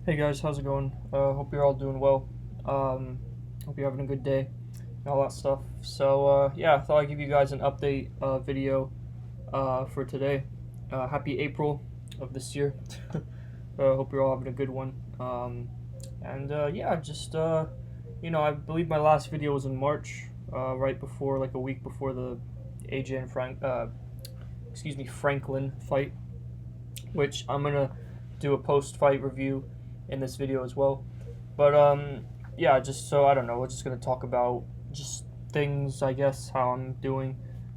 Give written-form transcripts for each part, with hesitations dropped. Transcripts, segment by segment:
Hey guys, how's it going? Hope you're all doing well. Hope you're having a good day and all that stuff. So yeah, I thought I'd give you guys an update video for today. Happy April of this year. Hope you're all having a good one. Yeah, just I believe my last video was in March, right before, like a week before the AJ and Franklin fight, which I'm gonna do a post-fight review in this video as well. But yeah, just so I don't know, we're just gonna talk about just things, I guess, how I'm doing,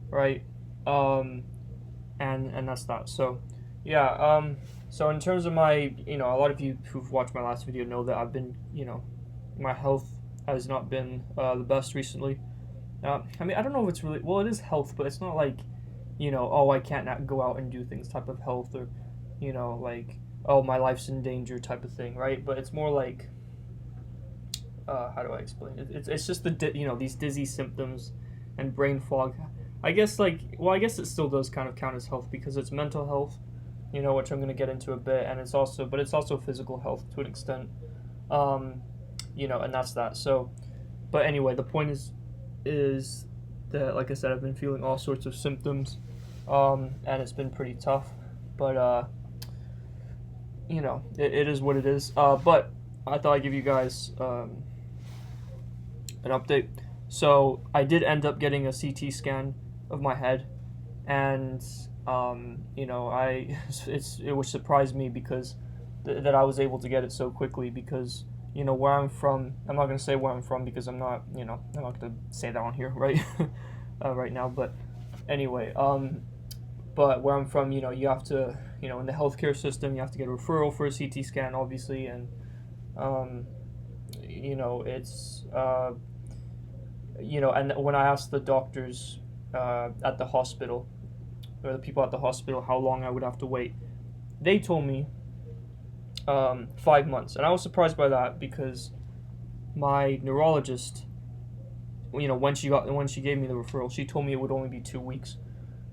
right? And that's that. So yeah, so in terms of my, a lot of you who've watched my last video know that I've been, my health has not been the best recently. I mean, I don't know if it's really, well, it is health, but it's not like, oh, I can't not go out and do things type of health, or, like, oh, my life's in danger type of thing, right? But it's more like, how do I explain it? It's just these dizzy symptoms and brain fog. I guess, like, well, I guess it still does kind of count as health because it's mental health, which I'm going to get into a bit, and it's also physical health to an extent, and that's that. So, but anyway, the point is that, like I said, I've been feeling all sorts of symptoms, and it's been pretty tough, but it is what it is. But I thought I'd give you guys an update. So I did end up getting a CT scan of my head, and it would surprise me because that I was able to get it so quickly, because where I'm from, I'm not gonna say where I'm from because I'm not gonna say that on here, right? Right now, but anyway, but where I'm from, you have to, in the healthcare system, you have to get a referral for a CT scan, obviously, and it's and when I asked the doctors at the hospital, or the people at the hospital, how long I would have to wait, they told me 5 months, and I was surprised by that because my neurologist, when she gave me the referral, she told me it would only be 2 weeks,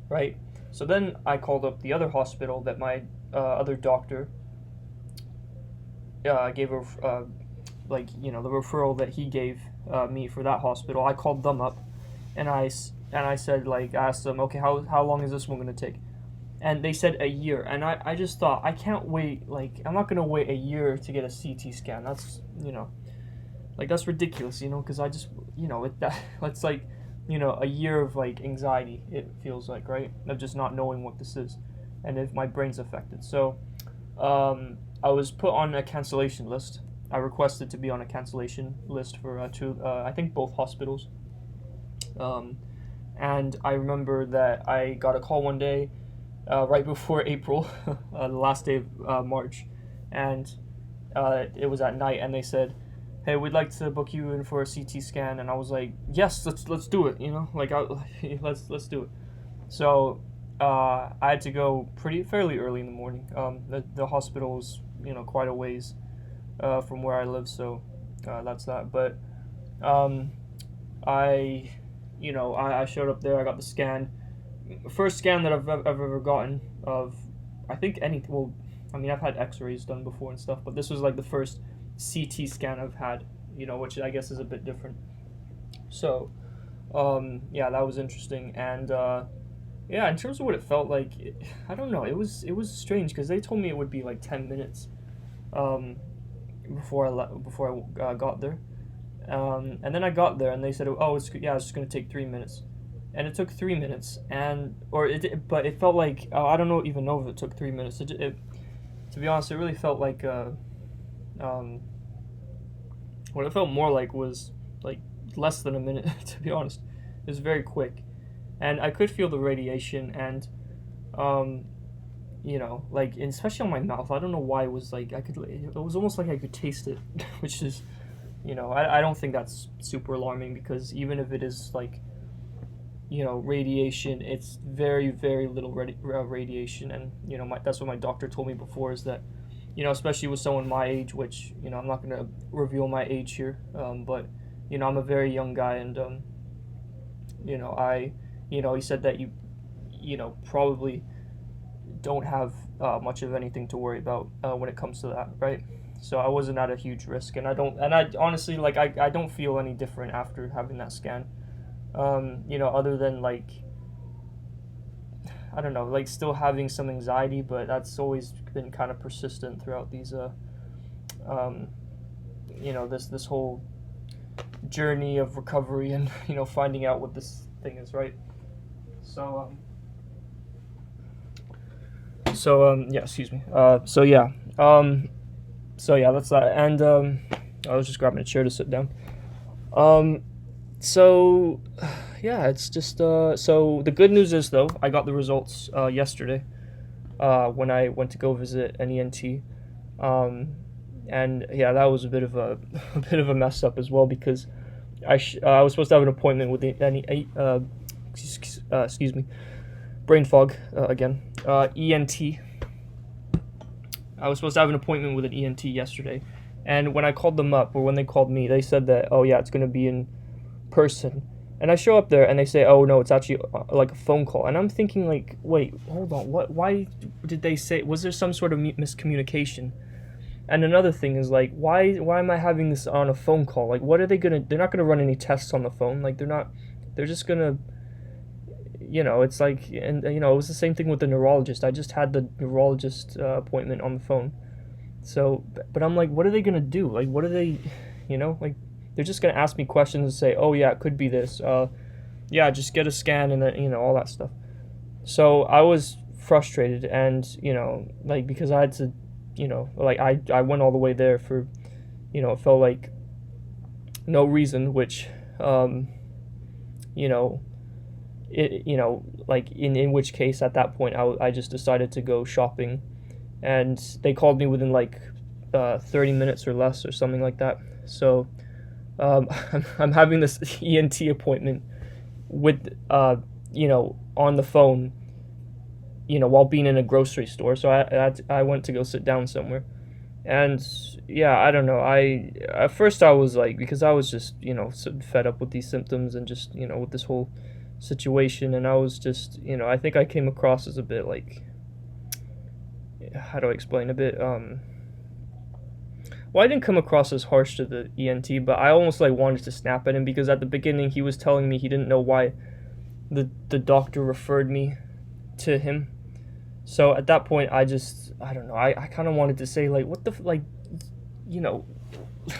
right? So then I called up the other hospital that my other doctor gave her, the referral that he gave me for that hospital. I called them up, and I said, like, asked them, okay, how long is this one going to take? And they said a year, and I just thought, I can't wait, like, I'm not going to wait a year to get a CT scan. That's, like, that's ridiculous, because I just, it's like, a year of, like, anxiety, it feels like, right, of just not knowing what this is, and if my brain's affected. So I was put on a cancellation list. I requested to be on a cancellation list for I think both hospitals. And I remember that I got a call one day, right before April, the last day of March, and it was at night, and they said, hey, we'd like to book you in for a CT scan, and I was like, yes, let's do it, like, let's do it. So I had to go fairly early in the morning. The hospital was, quite a ways from where I live, so that's that. But I showed up there. I got the scan, first scan that I've ever gotten of, I think, well, I mean, I've had X-rays done before and stuff, but this was like the first CT scan I've had, which I guess is a bit different. So yeah, that was interesting. And yeah, in terms of what it felt like, I don't know, it was strange because they told me it would be like 10 minutes before I got there, and then I got there and they said, oh, it's just gonna take 3 minutes, and it took 3 minutes, but it felt like, I don't even know if it took 3 minutes. To be honest, it really felt like what it felt more like was like less than a minute. To be honest, it was very quick, and I could feel the radiation, and like, especially on my mouth. I don't know why it was like, it was almost like I could taste it, which is, I don't think that's super alarming, because even if it is like, radiation, it's very, very little radiation, and, that's what my doctor told me before, is that, especially with someone my age, which, I'm not going to reveal my age here, but, I'm a very young guy, and, he said that you probably don't have much of anything to worry about when it comes to that, right? so I wasn't at a huge risk, and I honestly, like, I don't feel any different after having that scan. Other than, like, I don't know, like, still having some anxiety, but that's always been kind of persistent throughout these this whole journey of recovery and finding out what this thing is, right? Yeah, excuse me. So yeah, that's that. And I was just grabbing a chair to sit down. So yeah, it's just so the good news is, though, I got the results yesterday when I went to go visit an ENT. And yeah, that was a bit of a mess up as well, because I was supposed to have an appointment with excuse me, brain fog again, ENT. I was supposed to have an appointment with an ENT yesterday, and when I called them up, or when they called me, they said that, oh yeah, it's going to be in person. And I show up there and they say, oh no, it's actually like a phone call. And I'm thinking, like, wait, hold on, why did they say, was there some sort of miscommunication? And another thing is, like, why am I having this on a phone call? Like, what are they gonna, they're not gonna run any tests on the phone. Like, they're just gonna, it's like, and it was the same thing with the neurologist. I just had the neurologist appointment on the phone. So, but I'm like, what are they gonna do? Like, what are they, like, they're just gonna ask me questions and say, oh yeah, it could be this. Yeah, just get a scan and then, all that stuff. So I was frustrated, and, like, because I had to, like, I went all the way there for, it felt like no reason, which, like, in which case, at that point, I just decided to go shopping, and they called me within, like, 30 minutes or less, or something like that. So I'm having this ENT appointment with, on the phone, while being in a grocery store. So I went to go sit down somewhere. And yeah, I don't know. At first I was like, because I was just, fed up with these symptoms and just, with this whole situation. And I was just, I think I came across as a bit, like, how do I explain, a bit, well, I didn't come across as harsh to the ENT, but I almost, like, wanted to snap at him, because at the beginning he was telling me he didn't know why the doctor referred me to him. So at that point, I don't know, I kind of wanted to say, like, what the, like,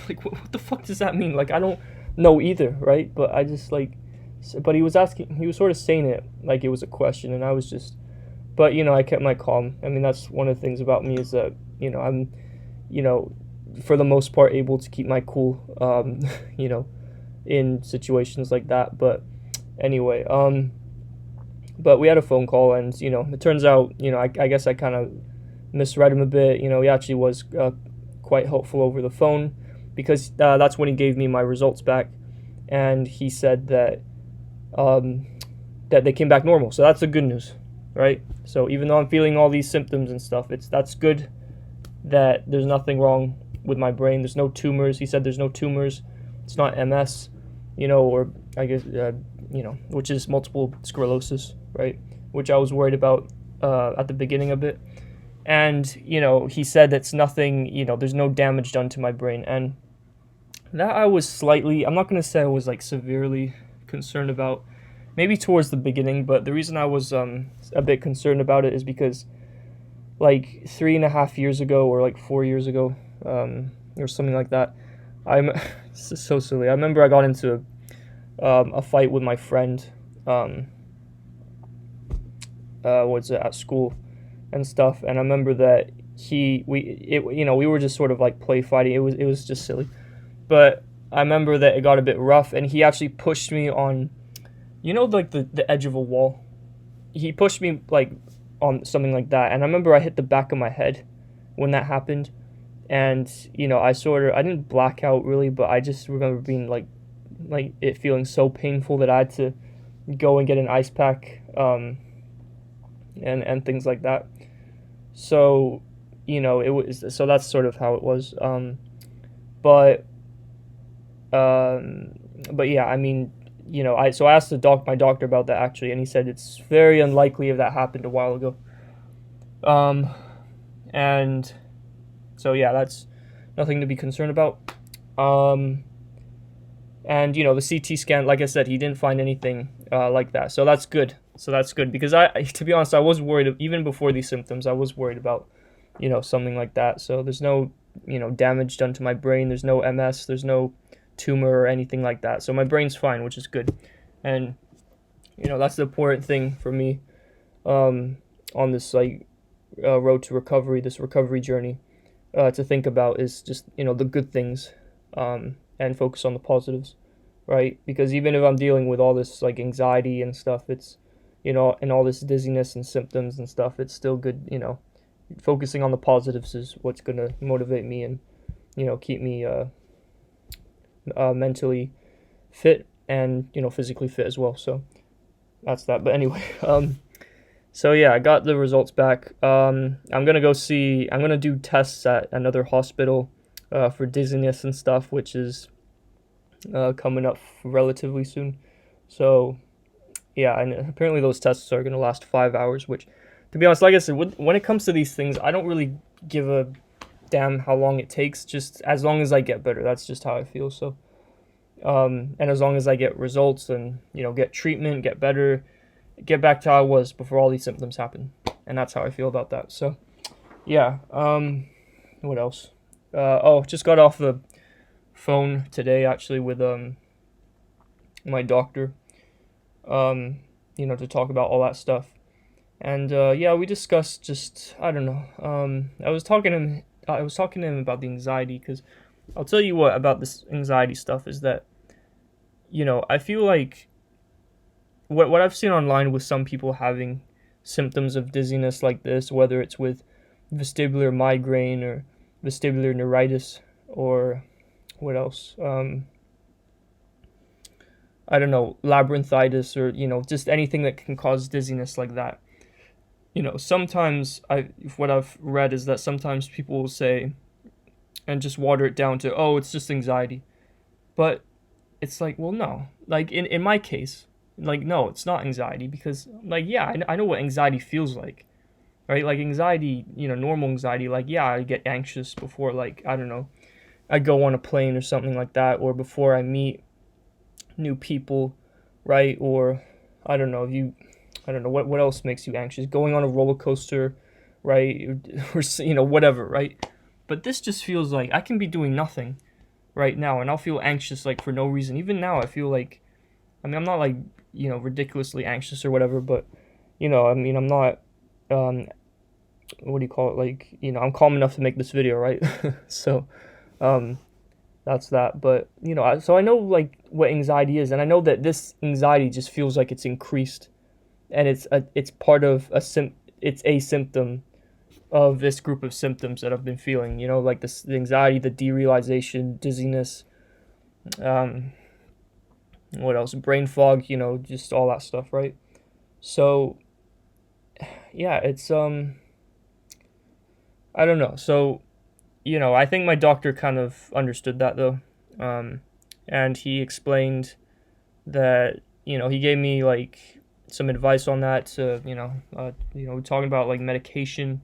like, what the fuck does that mean? Like, I don't know either, right? But I just, like, but he was sort of saying it like it was a question, and I was just, but, I kept my calm. I mean, that's one of the things about me, is that, I'm, for the most part, able to keep my cool, in situations like that. But anyway, but we had a phone call, and, it turns out, I guess I kind of misread him a bit. He actually was quite helpful over the phone, because that's when he gave me my results back, and he said that that they came back normal. So that's the good news, right? So even though I'm feeling all these symptoms and stuff, that's good that there's nothing wrong with my brain. There's no tumors. He said there's no tumors. It's not MS, or I guess, which is multiple sclerosis, right? Which I was worried about at the beginning of it. And, he said that's nothing, there's no damage done to my brain. And that I was slightly, I'm not going to say I was, like, severely concerned about, maybe towards the beginning, but the reason I was a bit concerned about it is because, like, 3.5 years ago, or like 4 years ago, or something like that, this is so silly. I remember I got into a fight with my friend, at school and stuff, and I remember that we were just sort of, like, play fighting. It was just silly, but I remember that it got a bit rough, and he actually pushed me on, like, the edge of a wall. He pushed me, like, on something like that, and I remember I hit the back of my head when that happened, and, I didn't black out really, but I just remember being, like it feeling so painful that I had to go and get an ice pack, and things like that. So, it was, so that's sort of how it was, but yeah, I mean, I asked my doctor about that, actually, and he said it's very unlikely if that happened a while ago. And so yeah, that's nothing to be concerned about. And you know, the CT scan, like I said, he didn't find anything like that, so that's good. Because to be honest, I was worried even before these symptoms. I was worried about, you know, something like that. So there's no, you know, damage done to my brain. There's no MS. There's no tumor or anything like that. So my brain's fine, which is good. And you know, that's the important thing for me on this like road to recovery, this recovery journey, to think about is just, you know, the good things, and focus on the positives, right? Because even if I'm dealing with all this like anxiety and stuff, it's, you know, and all this dizziness and symptoms and stuff, it's still good, you know, focusing on the positives is what's going to motivate me and, you know, keep me mentally fit and, you know, physically fit as well. So that's that. But anyway, so yeah, I got the results back. I'm gonna do tests at another hospital for dizziness and stuff, which is coming up relatively soon. So yeah, and apparently those tests are gonna last 5 hours, which, to be honest, like I said, when it comes to these things, I don't really give a damn how long it takes, just as long as I get better. That's just how I feel. So and as long as I get results and, you know, get treatment, get better, get back to how I was before all these symptoms happened, and that's how I feel about that. So yeah, what else? Just got off the phone today actually with my doctor, you know, to talk about all that stuff. And yeah, we discussed just, I don't know, I was talking to him about the anxiety, because I'll tell you what about this anxiety stuff is that, you know, I feel like what I've seen online with some people having symptoms of dizziness like this, whether it's with vestibular migraine or vestibular neuritis or what else, I don't know, labyrinthitis, or, you know, just anything that can cause dizziness like that. You know, sometimes what I've read is that sometimes people will say and just water it down to, oh, it's just anxiety. But it's like, well, no. Like, in my case, like, no, it's not anxiety, because, like, yeah, I know what anxiety feels like, right? Like, anxiety, you know, normal anxiety, like, yeah, I get anxious before, like, I don't know, I go on a plane or something like that, or before I meet new people, right? Or, I don't know, what else makes you anxious? Going on a roller coaster, right? Or, you know, whatever, right? But this just feels like I can be doing nothing right now, and I'll feel anxious, like, for no reason. Even now, I feel like, I mean, I'm not, like, you know, ridiculously anxious or whatever, but, you know, I mean, I'm not, what do you call it? Like, you know, I'm calm enough to make this video, right? So, that's that. But, you know, so I know, like, what anxiety is, and I know that this anxiety just feels like it's increased, and it's part of it's a symptom of this group of symptoms that I've been feeling, you know, like the anxiety, the derealization, dizziness, what else, brain fog, you know, just all that stuff, right? So yeah, it's I don't know. So, you know, I think my doctor kind of understood that, though, and he explained that, you know, he gave me like some advice on that, to, you know, talking about like medication.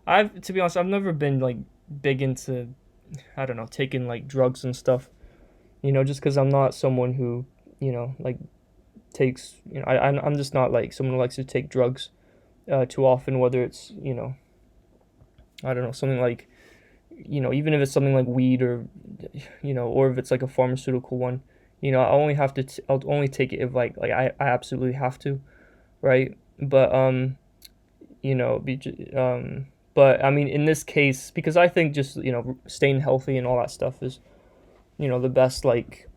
To be honest, I've never been like big into, I don't know, taking like drugs and stuff, you know, just because I'm not someone who, you know, like takes, you know, I'm just not like someone who likes to take drugs too often, whether it's, you know, I don't know, something like, you know, even if it's something like weed, or, you know, or if it's like a pharmaceutical one, you know, I'll only take it if I absolutely have to, right? But you know, but I mean, in this case, because I think just, you know, staying healthy and all that stuff is, you know, the best, like,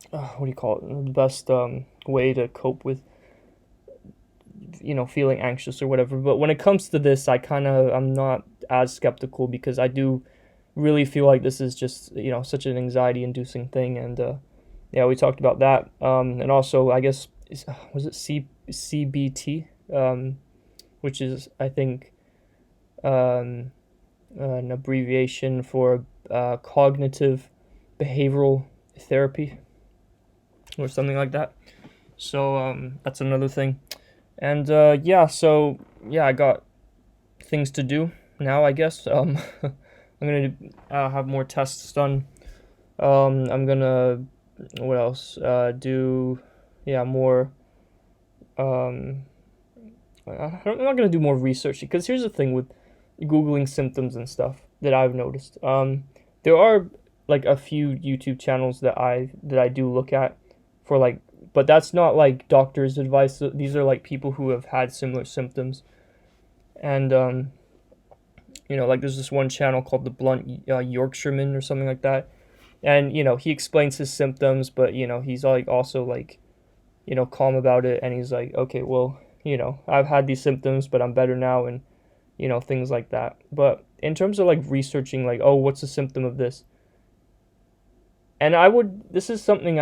what do you call it? The best way to cope with, you know, feeling anxious or whatever. But when it comes to this, I'm not as skeptical, because I do really feel like this is just, you know, such an anxiety-inducing thing. And yeah, we talked about that. And also, I guess, was it CBT, which is, I think, an abbreviation for cognitive behavioral therapy, or something like that. So that's another thing. And yeah, so yeah, I got things to do now, I guess. I'm gonna have more tests done. I'm gonna, what else? Do, yeah, more. I'm not gonna do more research, because here's the thing with Googling symptoms and stuff that I've noticed. There are like a few YouTube channels that I do look at for like, but that's not like doctors' advice. These are like people who have had similar symptoms, and like there's this one channel called the Blunt Yorkshireman or something like that, and he explains his symptoms, but he's like also like calm about it, and he's like, okay, well, I've had these symptoms, but I'm better now, and things like that. But in terms of like researching, like, oh, what's the symptom of this? And this is something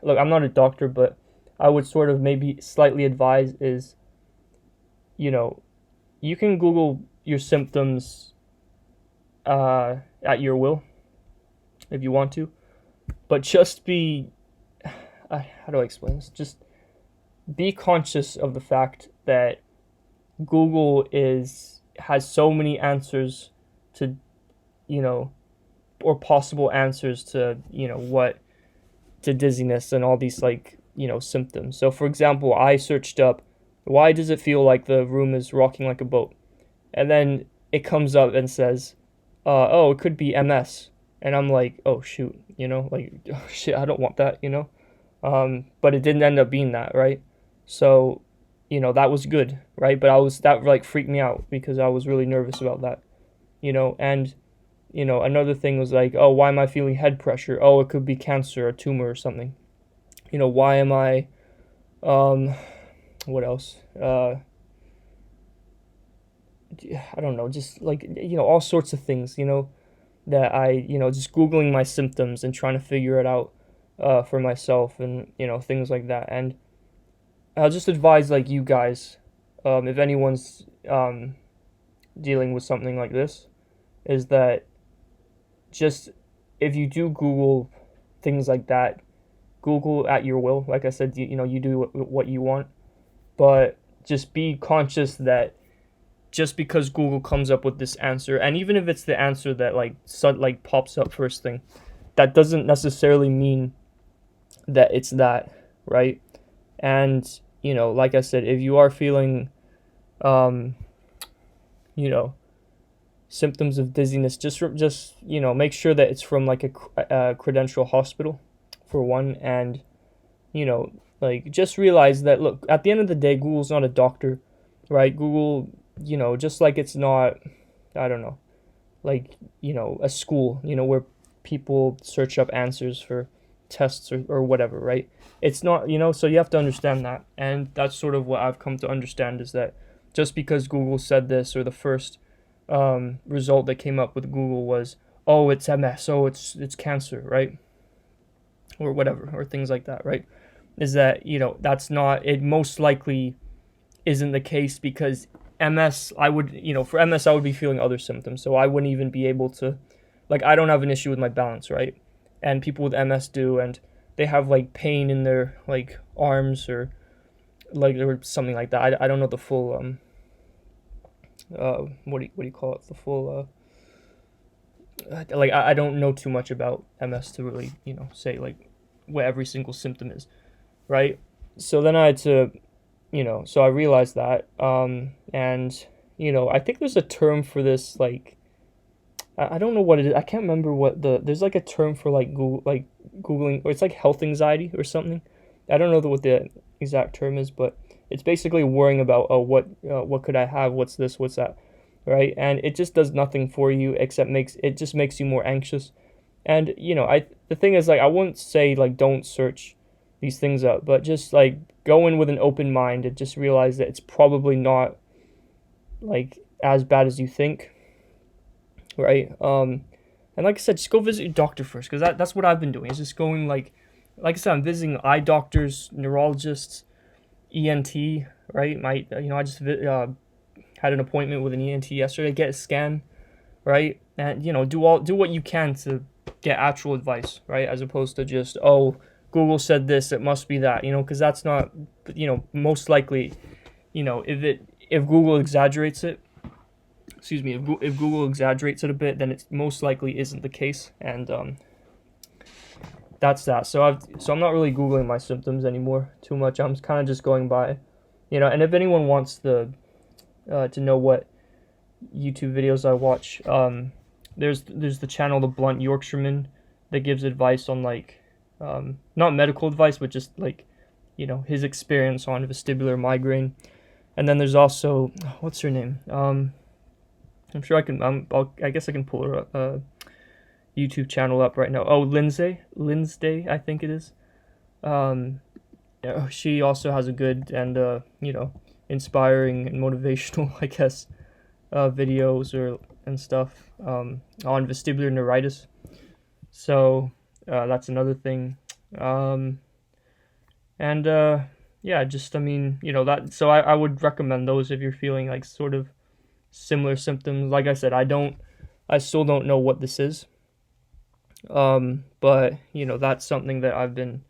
look, I'm not a doctor, but I would sort of maybe slightly advise is, you can Google your symptoms at your will if you want to, but just be, how do I explain this? Just be conscious of the fact that Google has so many answers to, or possible answers to, to dizziness and all these like, symptoms. So for example, I searched up, why does it feel like the room is rocking like a boat? And then it comes up and says, oh, it could be MS. And I'm like, oh shoot, like, oh, shit, I don't want that, but it didn't end up being that, right? So, that was good, right? But that like freaked me out because I was really nervous about that, and, another thing was like, oh, why am I feeling head pressure? Oh, it could be cancer or tumor or something. Why am I, what else? I don't know, just like, all sorts of things, that I, just Googling my symptoms and trying to figure it out for myself, and, things like that. And I'll just advise like you guys, if anyone's dealing with something like this, is that just if you do Google things like that, Google at your will. Like I said, you do what you want, but just be conscious that just because Google comes up with this answer, and even if it's the answer that like pops up first thing, that doesn't necessarily mean that it's that, right? And like I said, if you are feeling symptoms of dizziness, just make sure that it's from like a credential hospital for one, and like just realize that, look, at the end of the day, Google's not a doctor, right? Google, just like it's not, I don't know, like a school, where people search up answers for tests or whatever, right? It's not, so you have to understand that. And that's sort of what I've come to understand, is that just because Google said this, or the first result that came up with Google was, oh, it's MS, oh, it's cancer, right? Or whatever, or things like that, right? Is that, that's not, it most likely isn't the case, because MS, for MS, I would be feeling other symptoms. So I wouldn't even be able to, like, I don't have an issue with my balance, right? And people with MS do, and they have like pain in their like arms or something like that. I don't know the full what do you call it? The full like I don't know too much about MS to really say like what every single symptom is, right? So then I had to so I realized that and I think there's a term for this, like I don't know what it is. I can't remember what there's like a term for like Googling, or it's like health anxiety or something. I don't know what the exact term is, but it's basically worrying about, oh, what could I have? What's this? What's that? Right? And it just does nothing for you except it just makes you more anxious. And the thing is, like, I wouldn't say like don't search these things up, but just like go in with an open mind and just realize that it's probably not like as bad as you think. Right? And like I said, just go visit your doctor first, because that's what I've been doing. Is just going like I said, I'm visiting eye doctors, neurologists, ENT. Right? I just had an appointment with an ENT yesterday. Get a scan, right? And do what you can to get actual advice, right? As opposed to just, oh, Google said this, it must be that, because that's not, most likely, if Google exaggerates it, excuse me, if Google exaggerates it a bit, then it most likely isn't the case, and that's that. So I'm not really Googling my symptoms anymore too much. I'm kind of just going by, and if anyone wants to know what YouTube videos I watch, there's the channel The Blunt Yorkshireman that gives advice on like, not medical advice, but just like, his experience on vestibular migraine. And then there's also, what's her name? I'm sure I guess I can pull her YouTube channel up right now. Oh, Lindsay, I think it is. She also has a good and inspiring and motivational, I guess, videos and stuff on vestibular neuritis. So that's another thing. Yeah, just that. So I would recommend those if you're feeling like sort of similar symptoms. Like I said, I still don't know what this is. But that's something that I've been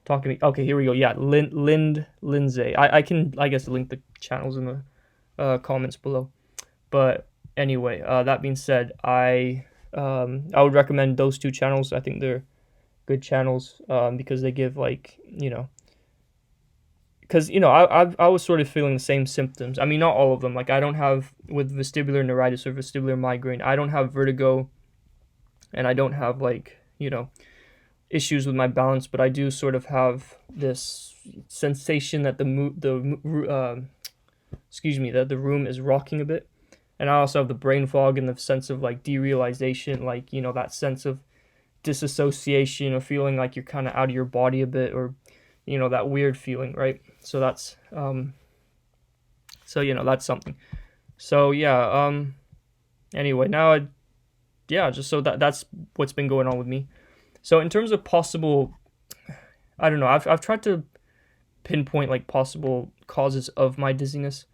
talking. Okay, here we go. Yeah, Lindsay. I can, I guess, link the channels in the comments below. But anyway, that being said, I would recommend those two channels. I think they're good channels because they give because I was sort of feeling the same symptoms. I mean, not all of them. Like I don't have with vestibular neuritis or vestibular migraine. I don't have vertigo, and I don't have issues with my balance. But I do sort of have this sensation that that the room is rocking a bit, and I also have the brain fog and the sense of like derealization, that sense of disassociation or feeling like you're kind of out of your body a bit, or that weird feeling, right? So that's that's something. So yeah, anyway, now just so that's what's been going on with me. So in terms of possible, I don't know, I've tried to pinpoint like possible causes of my dizziness,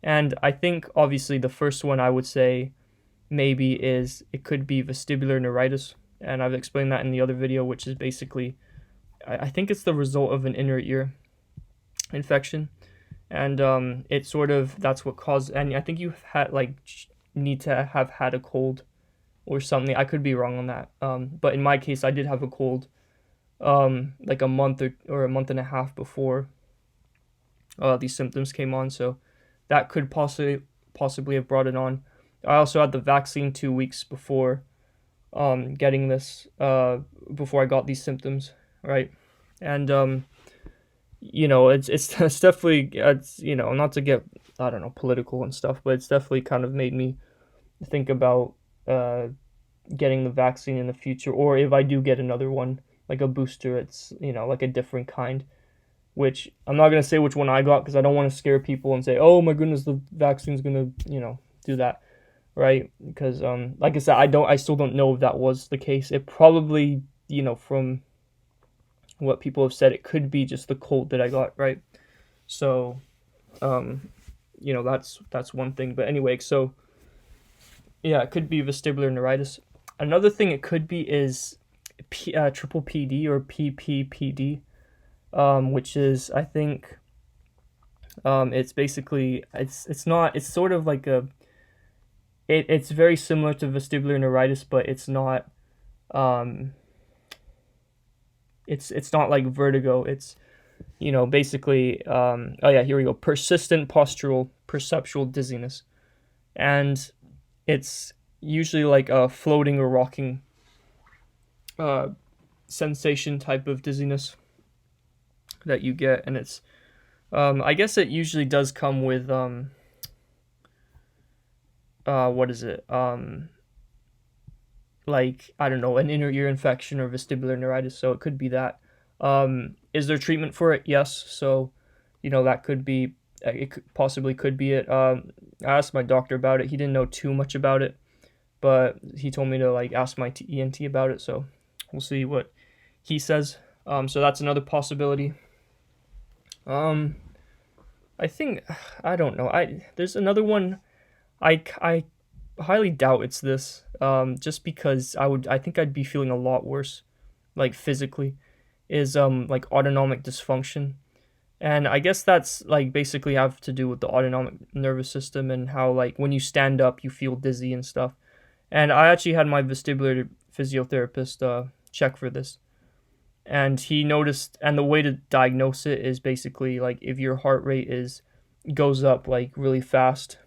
and I think obviously the first one I would say maybe is it could be vestibular neuritis, and I've explained that in the other video, which is basically I think it's the result of an inner ear infection, and it sort of that's what caused. And I think you had need to have had a cold or something. I could be wrong on that, but in my case, I did have a cold, like a month or a month and a half before these symptoms came on. So that could possibly have brought it on. I also had the vaccine 2 weeks before getting this, before I got these symptoms. Right, and it's definitely not to get political and stuff, but it's definitely kind of made me think about getting the vaccine in the future, or if I do get another one like a booster, it's like a different kind, which I'm not gonna say which one I got because I don't want to scare people and say, oh my goodness, the vaccine's gonna do that, right? Because like I said, I still don't know if that was the case. It probably from what people have said, it could be just the cold that I got, right? So, that's one thing. But anyway, so yeah, it could be vestibular neuritis. Another thing it could be is triple PD or PPPD, which is I think it's basically it's sort of like it's very similar to vestibular neuritis, but it's not. It's not like vertigo. It's basically oh yeah, here we go. Persistent postural perceptual dizziness, and it's usually like a floating or rocking sensation type of dizziness that you get, and it's I guess it usually does come with what is it, like, I don't know, an inner ear infection or vestibular neuritis, so it could be that. Is there treatment for it? Yes, so, that could be, possibly could be it. I asked my doctor about it. He didn't know too much about it, but he told me to, ask my ENT about it, so we'll see what he says. So that's another possibility. I think, I don't know, there's another one, I highly doubt it's this, just because I think I'd be feeling a lot worse, like physically, is like autonomic dysfunction, And I guess that's like basically have to do with the autonomic nervous system and how like when you stand up you feel dizzy and stuff. And I actually had my vestibular physiotherapist check for this, and he noticed, and the way to diagnose it is basically like if your heart rate is goes up like really fast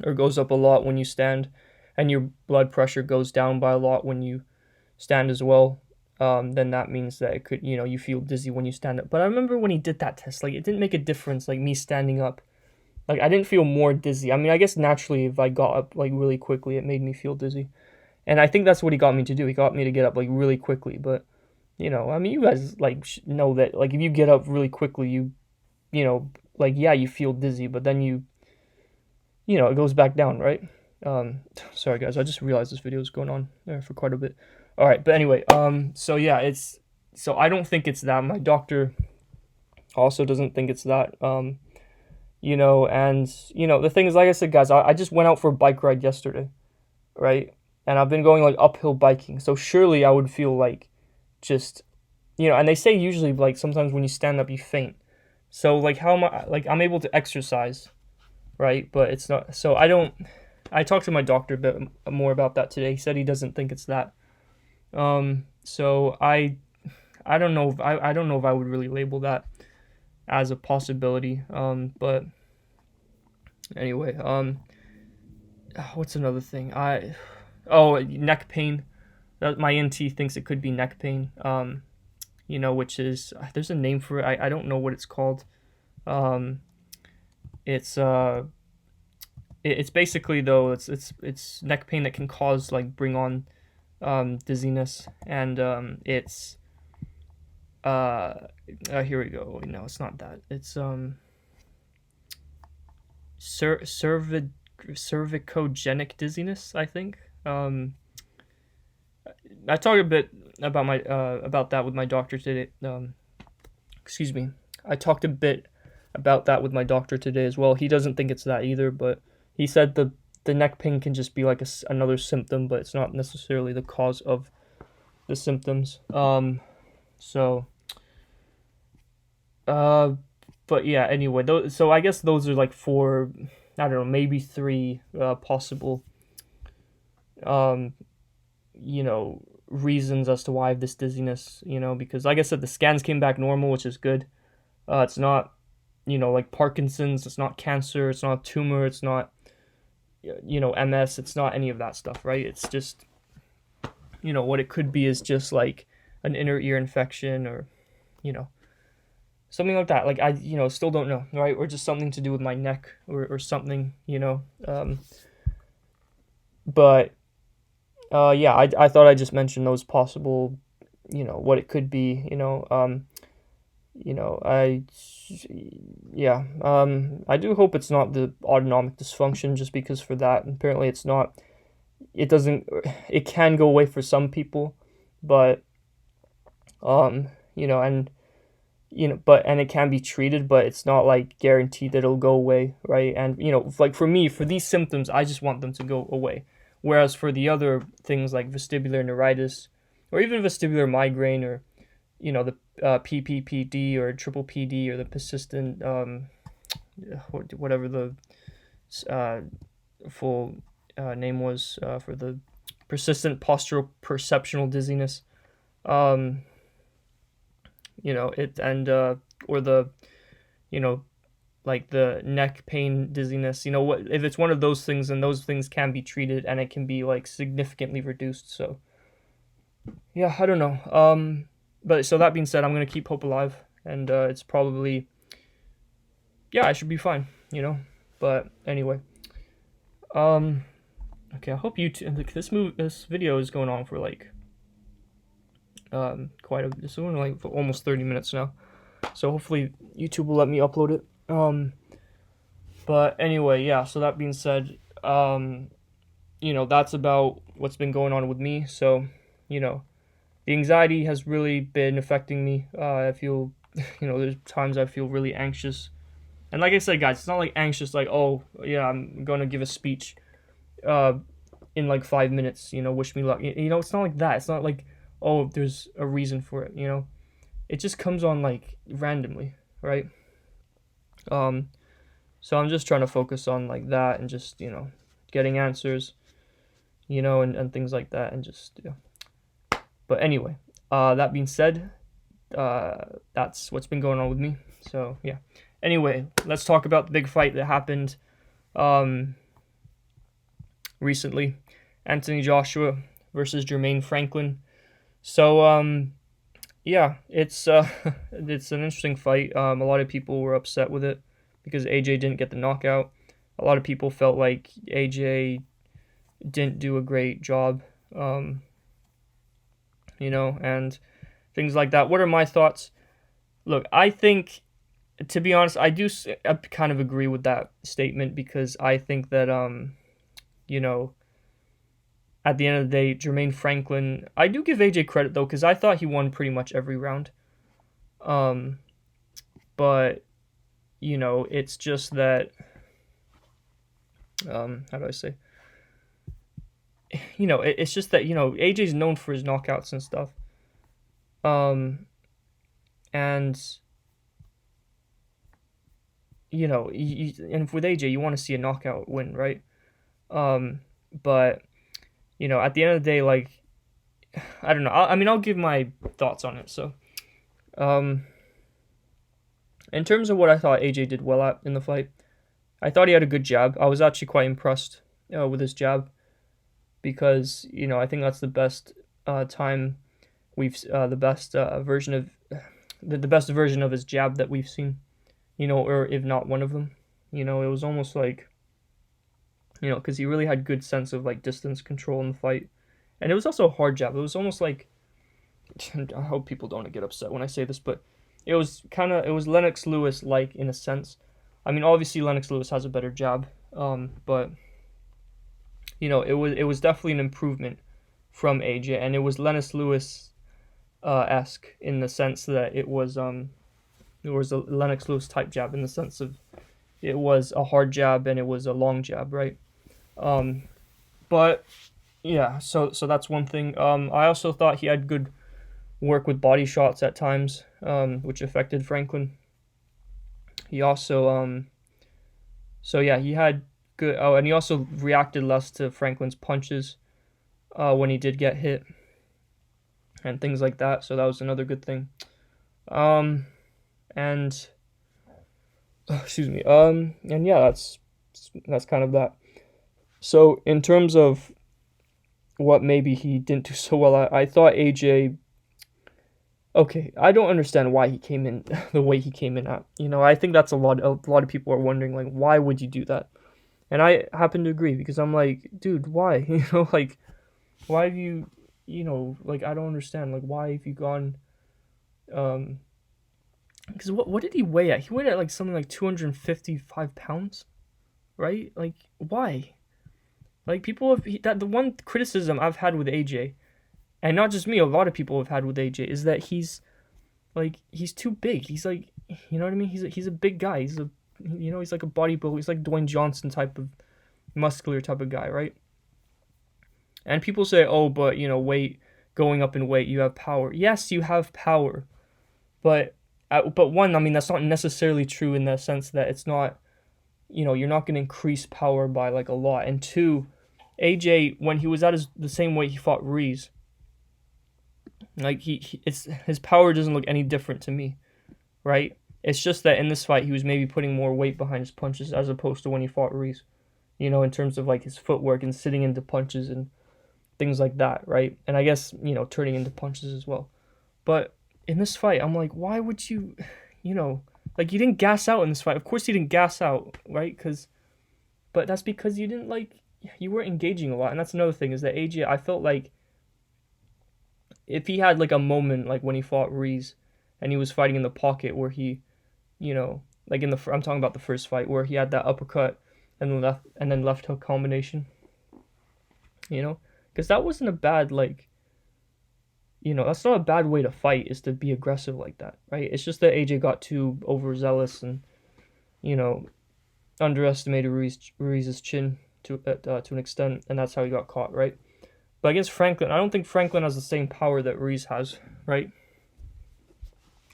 or goes up a lot when you stand, and your blood pressure goes down by a lot when you stand as well, then that means that it could, you feel dizzy when you stand up. But I remember when he did that test, like it didn't make a difference, like me standing up. Like I didn't feel more dizzy. I mean, I guess naturally if I got up like really quickly, it made me feel dizzy. And I think that's what he got me to do. He got me to get up like really quickly. But, I mean, you guys like know that like if you get up really quickly, like yeah, you feel dizzy, but then it goes back down, right? Sorry guys, I just realized this video is going on there for quite a bit. All right, but anyway, so yeah, so I don't think it's that. My doctor also doesn't think it's that. And the thing is, like I said, guys, I just went out for a bike ride yesterday, right? And I've been going like uphill biking, so surely I would feel like just, and they say usually like sometimes when you stand up you faint. So like how am I, like I'm able to exercise, right? But it's not, so I talked to my doctor a bit more about that today. He said he doesn't think it's that. So I don't know if I don't know if I would really label that as a possibility. But anyway, what's another thing? Neck pain. My ENT thinks it could be neck pain. Which is, there's a name for it. I don't know what it's called. It's basically though it's neck pain that can cause like bring on dizziness, and it's here we go. No, it's not that. It's cervicogenic dizziness, I think. I talked a bit about about that with my doctor today. Excuse me. I talked a bit about that with my doctor today as well. He doesn't think it's that either, but he said the neck pain can just be like another symptom, but it's not necessarily the cause of the symptoms. But yeah. Anyway, so I guess those are like four, I don't know, maybe three possible, reasons as to why I have this dizziness. Because like I said, the scans came back normal, which is good. It's not, like Parkinson's. It's not cancer. It's not a tumor. It's not, MS. It's not any of that stuff, right? It's just, what it could be is just like an inner ear infection or, something like that. Like I, still don't know, right? Or just something to do with my neck or something, But yeah, I thought I'd just mention those possible, what it could be, I do hope it's not the autonomic dysfunction, just because for that, apparently it's not, it can go away for some people, but, and, and it can be treated, but it's not like guaranteed that it'll go away, right? And, like for me, for these symptoms, I just want them to go away. Whereas for the other things like vestibular neuritis, or even vestibular migraine, or, the PPPD or triple PD, or the persistent, whatever the full name was for the persistent postural perceptional dizziness, or the, like the neck pain dizziness, what if it's one of those things, and those things can be treated and it can be like significantly reduced. So yeah, I don't know. But so that being said, I'm gonna keep hope alive, and it's probably, yeah, I should be fine, But anyway, okay, I hope this video is going on for like this is only like for almost 30 minutes now, so hopefully YouTube will let me upload it. But anyway, yeah, so that being said, that's about what's been going on with me. So, the anxiety has really been affecting me. I feel, there's times I feel really anxious. And like I said, guys, it's not like anxious, like, oh, yeah, I'm going to give a speech in like 5 minutes, wish me luck. It's not like that. It's not like, oh, there's a reason for it, It just comes on like randomly, right? So I'm just trying to focus on like that and just, getting answers, and things like that, and just, But anyway, that being said, that's what's been going on with me. So yeah. Anyway, let's talk about the big fight that happened recently. Anthony Joshua versus Jermaine Franklin. So yeah, it's it's an interesting fight. A lot of people were upset with it because AJ didn't get the knockout. A lot of people felt like AJ didn't do a great job, and things like that. What are my thoughts? Look, I think, to be honest, I kind of agree with that statement, because I think that, at the end of the day, Jermaine Franklin, I do give AJ credit, though, because I thought he won pretty much every round. But, it's just that, how do I say? It's just that, AJ's known for his knockouts and stuff. And, and with AJ, you want to see a knockout win, right? But, at the end of the day, like, I don't know. I'll give my thoughts on it. So, in terms of what I thought AJ did well at in the fight, I thought he had a good jab. I was actually quite impressed with his jab, because, I think that's the best time the best version of the best version of his jab that we've seen, or if not one of them. It was almost like, because he really had good sense of like distance control in the fight, and it was also a hard jab. It was almost like, I hope people don't get upset when I say this, but it was Lennox Lewis like, in a sense. Obviously Lennox Lewis has a better jab, but it was definitely an improvement from AJ, and it was Lennox Lewis esque in the sense that it was a Lennox Lewis type jab, in the sense of it was a hard jab and it was a long jab, right? But yeah, so that's one thing. I also thought he had good work with body shots at times, which affected Franklin. He also so yeah, he had good. Oh, and he also reacted less to Franklin's punches when he did get hit, and things like that. So that was another good thing. And excuse me. And yeah, that's kind of that. So in terms of what maybe he didn't do so well, I thought AJ. Okay, I don't understand why he came in the way he came in at. I think that's a lot of people are wondering, like, why would you do that? And I happen to agree, because I'm like, dude, why? Like, why have you, like, I don't understand. Like, why have you gone, because what did he weigh at? He weighed at, like, something like 255 pounds, right? Like, why? Like, people have, the one criticism I've had with AJ, and not just me, a lot of people have had with AJ, is that he's too big. He's like, you know what I mean? He's a big guy. He's like a bodybuilder. He's like Dwayne Johnson type of muscular type of guy, right? And people say, oh, but, going up in weight, you have power. Yes, you have power. But one, that's not necessarily true, in the sense that it's not, you're not going to increase power by, like, a lot. And two, AJ, when he was at the same weight he fought Ruiz, like, his power doesn't look any different to me, right? It's just that in this fight, he was maybe putting more weight behind his punches, as opposed to when he fought Ruiz, in terms of, like, his footwork and sitting into punches and things like that, right? And I guess, turning into punches as well. But in this fight, I'm like, why would you, like, you didn't gas out in this fight. Of course you didn't gas out, right? But that's because you didn't, like, you weren't engaging a lot. And that's another thing, is that AJ, I felt like if he had, like, a moment, like when he fought Ruiz and he was fighting in the pocket, where he, like I'm talking about the first fight, where he had that uppercut and then left hook combination, because that wasn't a bad, like, that's not a bad way to fight, is to be aggressive like that, right? It's just that AJ got too overzealous and, underestimated Ruiz's chin to an extent, and that's how he got caught, right? But against Franklin, I don't think Franklin has the same power that Ruiz has, right?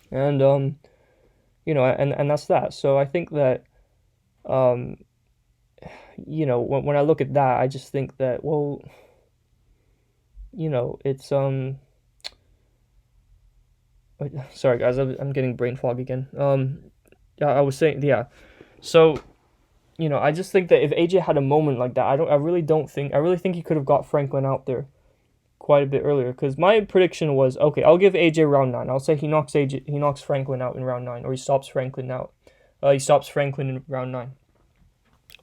And and that's that. So I think that, um, when I look at that, I just think that, well, it's wait, sorry guys, I'm getting brain fog again. I was saying, yeah. So, I just think that if AJ had a moment like that, I really think he could have got Franklin out there quite a bit earlier. Because my prediction was, okay, I'll give AJ round 9. I'll say he knocks Franklin out in round 9, or he stops Franklin out. He stops Franklin in round 9.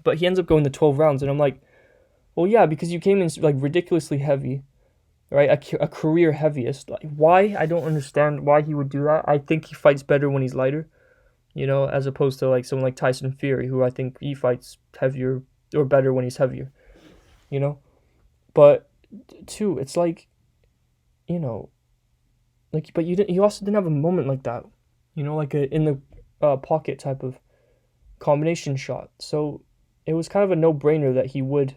But he ends up going the 12 rounds, and I'm like, well, yeah, because you came in like ridiculously heavy, right? A career heaviest. Like, why? I don't understand why he would do that. I think he fights better when he's lighter, as opposed to like someone like Tyson Fury, who I think he fights heavier or better when he's heavier, But too, it's like, but you also didn't have a moment like that, like a in the pocket type of combination shot. So it was kind of a no-brainer that he would,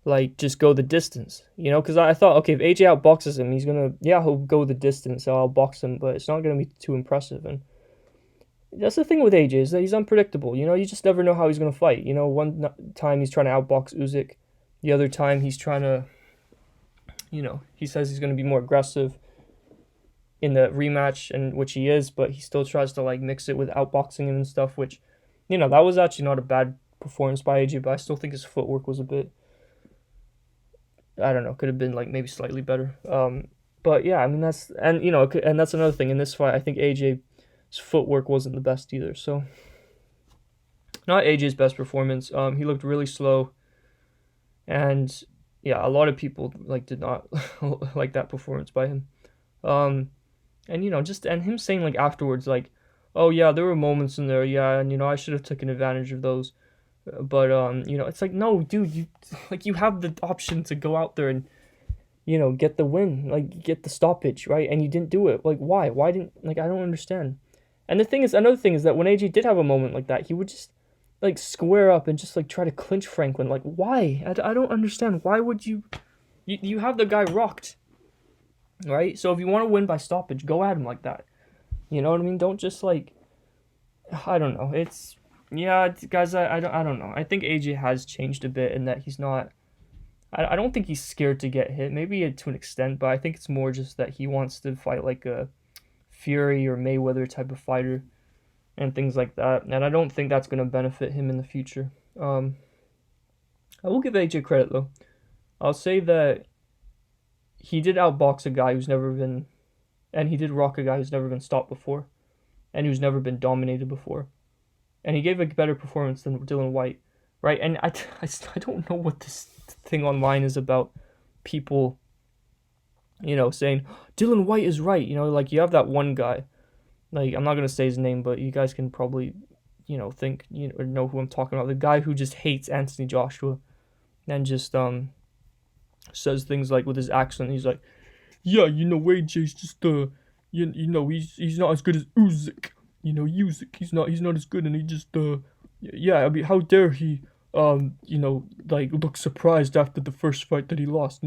like just go the distance, because I thought, okay, if AJ outboxes him, he'll go the distance, so I'll box him, but it's not going to be too impressive. And that's the thing with AJ, is that he's unpredictable. You just never know how he's going to fight. One time he's trying to outbox Usyk, the other time he's trying to, he says he's going to be more aggressive in the rematch, and which he is, but he still tries to like mix it with outboxing him and stuff, which, that was actually not a bad performance by AJ, but I still think his footwork was a bit, I don't know, could have been like maybe slightly better. But yeah, I mean, that's another thing in this fight. I think AJ's footwork wasn't the best either. So not AJ's best performance. He looked really slow, and yeah, a lot of people like did not like that performance by him. And and him saying like afterwards, like, oh yeah, there were moments in there, yeah, and I should have taken advantage of those. But it's like, no, dude, you have the option to go out there and get the win, like get the stoppage, right? And you didn't do it. Like, why? Why didn't, like, I don't understand. And another thing is that when AJ did have a moment like that, he would just like square up and just like try to clinch Franklin. Like, why? I don't understand. Why would you have the guy rocked, right? So if you want to win by stoppage, go at him like that. You know what I mean? Don't just like, I don't know. Guys, I don't know. I think AJ has changed a bit in that he's not, I don't think he's scared to get hit, maybe to an extent, but I think it's more just that he wants to fight like a Fury or Mayweather type of fighter and things like that, and I don't think that's going to benefit him in the future. I will give AJ credit though. I'll say that he did outbox a guy who's never been, and he did rock a guy who's never been stopped before, and who's never been dominated before. And he gave a better performance than Dylan Whyte, right? And I don't know what this thing online is about people, saying Dylan Whyte is right. Like you have that one guy, like I'm not going to say his name, but you guys can probably, think, or know who I'm talking about. The guy who just hates Anthony Joshua and just says things like with his accent, he's like, yeah, AJ's just, he's not as good as Usyk. Usyk, he's not as good, and he just, yeah, I mean, how dare he, like, look surprised after the first fight that he lost,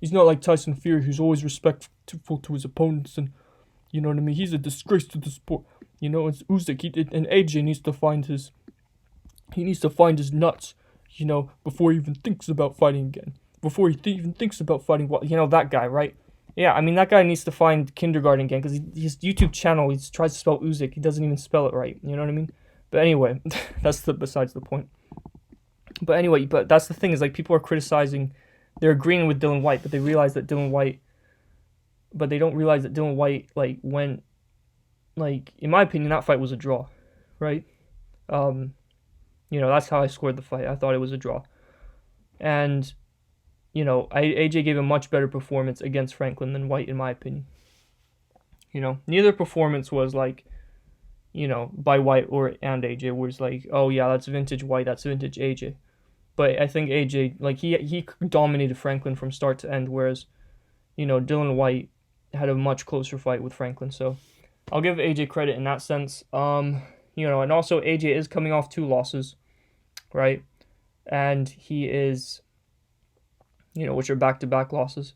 he's not like Tyson Fury, who's always respectful to his opponents, and, you know what I mean, he's a disgrace to the sport, it's Usyk, and AJ needs to find his nuts, before he even thinks about fighting again, before he even thinks about fighting, that guy, right? Yeah, I mean, that guy needs to find kindergarten again, because his YouTube channel, he tries to spell Usyk, he doesn't even spell it right, you know what I mean? But anyway, that's besides the point. But anyway, but that's the thing, is like people are criticizing, they're agreeing with Dylan Whyte, but they don't realize that Dylan Whyte, like, went, like, in my opinion, that fight was a draw, right? That's how I scored the fight. I thought it was a draw. And AJ gave a much better performance against Franklin than Whyte, in my opinion. Neither performance was like, by Whyte and AJ was like, oh yeah, that's vintage Whyte, that's vintage AJ. But I think AJ, like, he dominated Franklin from start to end, whereas, Dylan Whyte had a much closer fight with Franklin. So I'll give AJ credit in that sense. And also AJ is coming off 2 losses, right? And he is, which are back-to-back losses,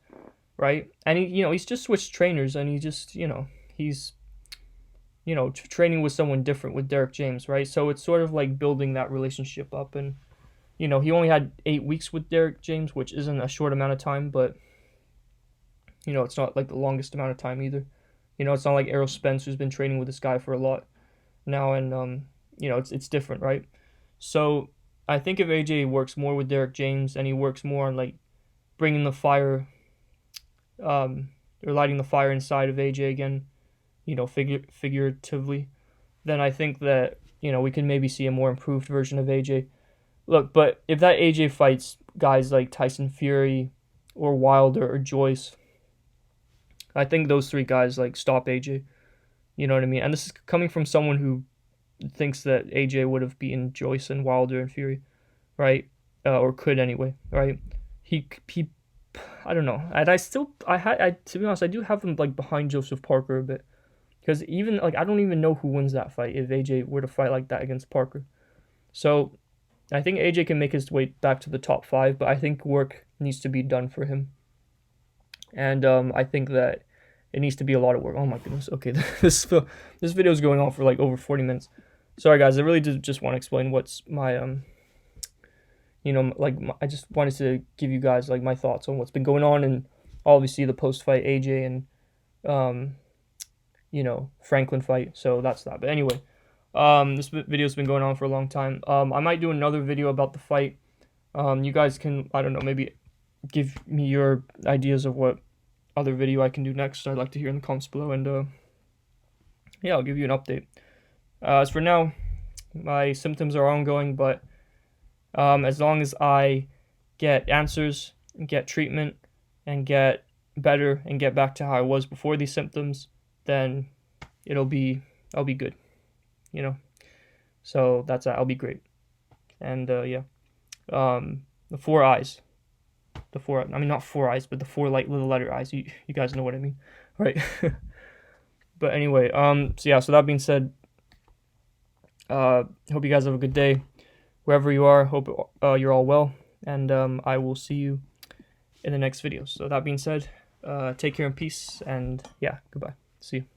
right? And he's just switched trainers, and he's training with someone different with Derrick James, right? So it's sort of like building that relationship up. And he only had 8 weeks with Derrick James, which isn't a short amount of time, but it's not like the longest amount of time either. It's not like Errol Spence, who's been training with this guy for a lot now, and it's different, right? So I think if AJ works more with Derrick James, and he works more on like bringing the fire, or lighting the fire inside of AJ again, figuratively, then I think that we can maybe see a more improved version of AJ. Look, but if that AJ fights guys like Tyson Fury or Wilder or Joyce, I think those 3 guys like stop AJ. You know what I mean? And this is coming from someone who thinks that AJ would have beaten Joyce and Wilder and Fury, right? Or could anyway, right? He I don't know. And to be honest, I do have him like behind Joseph Parker a bit, because even like I don't even know who wins that fight if AJ were to fight like that against Parker. So I think AJ can make his way back to the top 5, but I think work needs to be done for him. And I think that it needs to be a lot of work. Oh my goodness. Okay, this video is going on for like over 40 minutes. Sorry guys, I really did just want to explain what's my I just wanted to give you guys like my thoughts on what's been going on, and obviously the post-fight AJ and Franklin fight. So that's that. But anyway, this video's been going on for a long time. I might do another video about the fight. You guys can, I don't know, maybe give me your ideas of what other video I can do next. I'd like to hear in the comments below, and yeah, I'll give you an update. As for now, my symptoms are ongoing, but as long as I get answers and get treatment and get better and get back to how I was before these symptoms, then I'll be good, so that's I'll be great. And yeah, the 4 eyes, I mean not 4 eyes, but the 4 like little letter eyes, you guys know what I mean, right? But anyway, so that being said, hope you guys have a good day wherever you are. Hope you're all well, and I will see you in the next video. So that being said, take care and peace, and yeah, goodbye. See you.